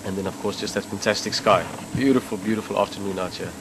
And then of course just that fantastic sky. Beautiful, beautiful afternoon out here.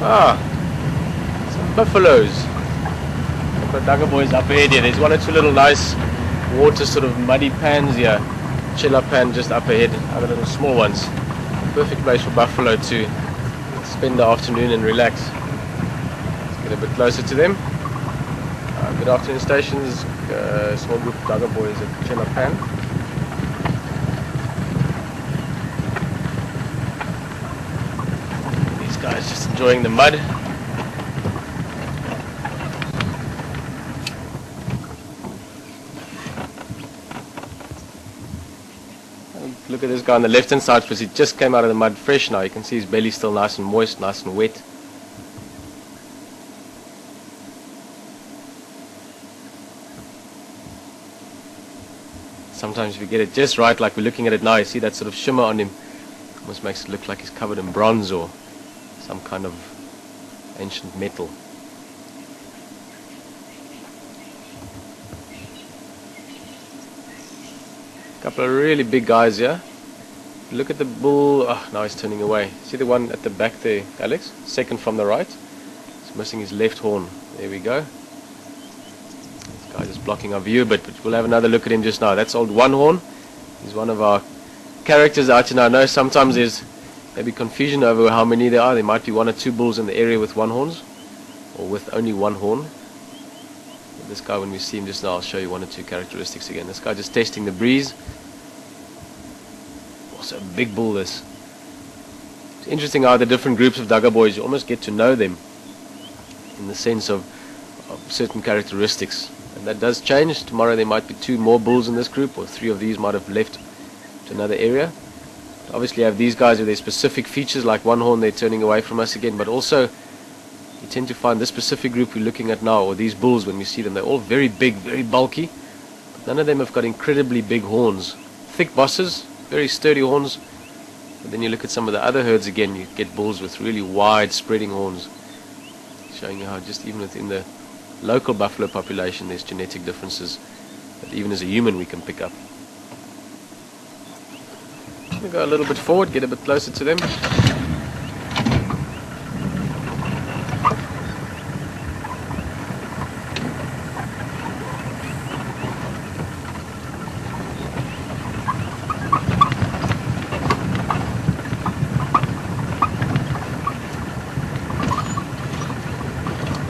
Ah, some buffaloes. I've got dagga boys up ahead here. There's one or two little nice water sort of muddy pans here. Chilla pan just up ahead. Other little small ones. Perfect place for buffalo to spend the afternoon and relax. Let's get a bit closer to them. Good afternoon stations. Small group of dagga boys at Chilla pan. Guys just enjoying the mud. Look at this guy on the left hand side because he just came out of the mud fresh now. You can see his belly still nice and moist, nice and wet. Sometimes if you get it just right, like we're looking at it now, you see that sort of shimmer on him. Almost makes it look like he's covered in bronze or some kind of ancient metal. A couple of really big guys here. Look at the bull. Oh, now he's turning away. See the one at the back there, Alex? Second from the right. He's missing his left horn. There we go. This guy is blocking our view, but we'll have another look at him just now. That's old One Horn. He's one of our characters out here now. I know sometimes there's maybe confusion over how many there are. There might be one or two bulls in the area with one horns, or with only one horn. But this guy, when we see him just now, I'll show you one or two characteristics again. This guy just testing the breeze. Also a big bull this. It's interesting how the different groups of dagga boys, you almost get to know them in the sense of certain characteristics. And that does change. Tomorrow there might be two more bulls in this group, or three of these might have left to another area. Obviously you have these guys with their specific features, like One Horn, they're turning away from us again, but also you tend to find this specific group we're looking at now, or these bulls, when we see them, they're all very big, very bulky, but none of them have got incredibly big horns. Thick bosses, very sturdy horns, but then you look at some of the other herds again, you get bulls with really wide spreading horns, showing you how just even within the local buffalo population there's genetic differences that even as a human we can pick up. We'll go a little bit forward, get a bit closer to them.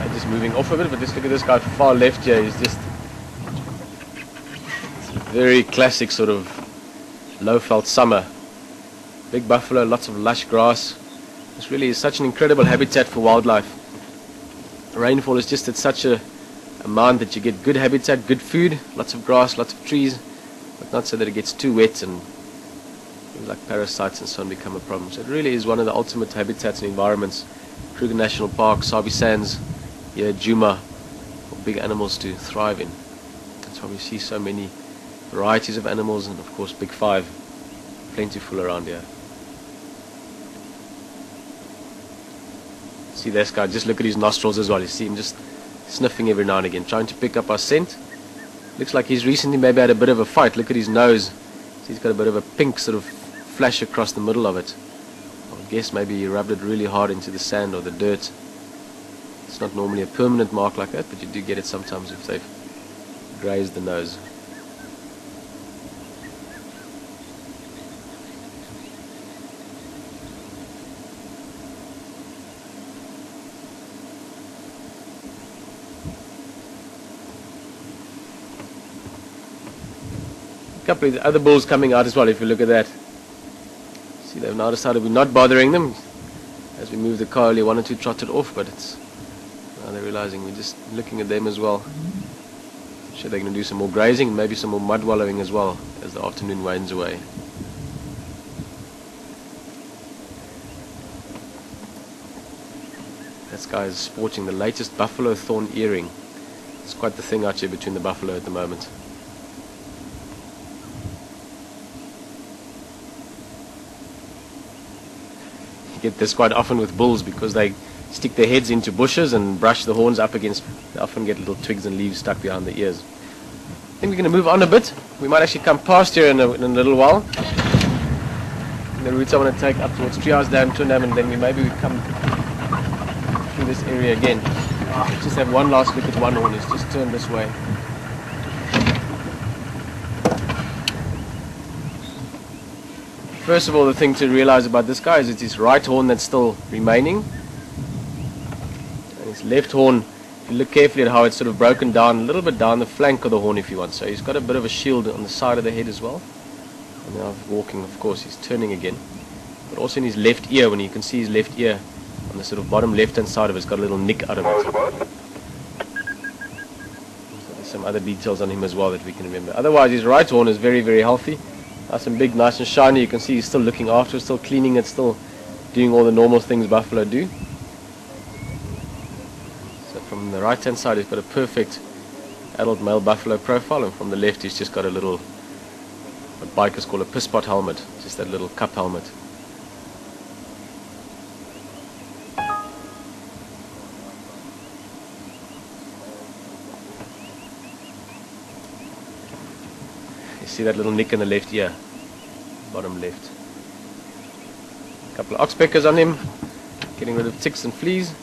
I'm just moving off a bit, but just look at this guy far left here. He's just, it's a very classic sort of low felt summer. Big buffalo, lots of lush grass. This really is such an incredible habitat for wildlife. Rainfall is just at such a amount that you get good habitat, good food, lots of grass, lots of trees, but not so that it gets too wet and things like parasites and so on become a problem. So it really is one of the ultimate habitats and environments. Kruger National Park, Sabi Sands, here Djuma, for big animals to thrive in. That's why we see so many varieties of animals, and of course Big Five, plentiful around here. See this guy, just look at his nostrils as well. You see him just sniffing every now and again, trying to pick up our scent. Looks like he's recently maybe had a bit of a fight. Look at his nose. So he's got a bit of a pink sort of flash across the middle of it. I guess maybe he rubbed it really hard into the sand or the dirt. It's not normally a permanent mark like that, but you do get it sometimes if they've grazed the nose. A couple of the other bulls coming out as well, if you look at that. See, they've now decided we're not bothering them. As we move the car, only one or two trotted off, but now they're realizing we're just looking at them as well. I'm sure they're going to do some more grazing and maybe some more mud wallowing as well as the afternoon wanes away. This guy is sporting the latest buffalo thorn earring. It's quite the thing out here between the buffalo at the moment. You get this quite often with bulls because they stick their heads into bushes and brush the horns up against. They often get little twigs and leaves stuck behind the ears. I think we're going to move on a bit. We might actually come past here in a little while. The route I want to take up towards Treehouse Dam, Tundam, and then maybe we come through this area again. Let's just have one last look at one horn. It's just turned this way. First of all, the thing to realize about this guy is it's his right horn that's still remaining. And his left horn, if you look carefully at how it's sort of broken down, a little bit down the flank of the horn if you want. So he's got a bit of a shield on the side of the head as well. And now walking, of course, he's turning again. But also in his left ear, when you can see his left ear on the sort of bottom left-hand side of it, it's got a little nick out of it. So there's some other details on him as well that we can remember. Otherwise, his right horn is very, very healthy. Nice and big, nice and shiny. You can see he's still looking after it, still cleaning it, still doing all the normal things buffalo do. So from the right hand side he's got a perfect adult male buffalo profile, and from the left he's just got a little, what bikers call a piss pot helmet, just that little cup helmet. See that little nick in the left ear, bottom left. A couple of oxpeckers on him, getting rid of ticks and fleas.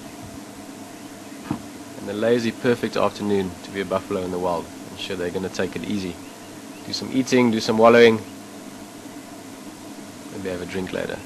And a lazy, perfect afternoon to be a buffalo in the wild. I'm sure they're going to take it easy. Do some eating, do some wallowing, maybe have a drink later.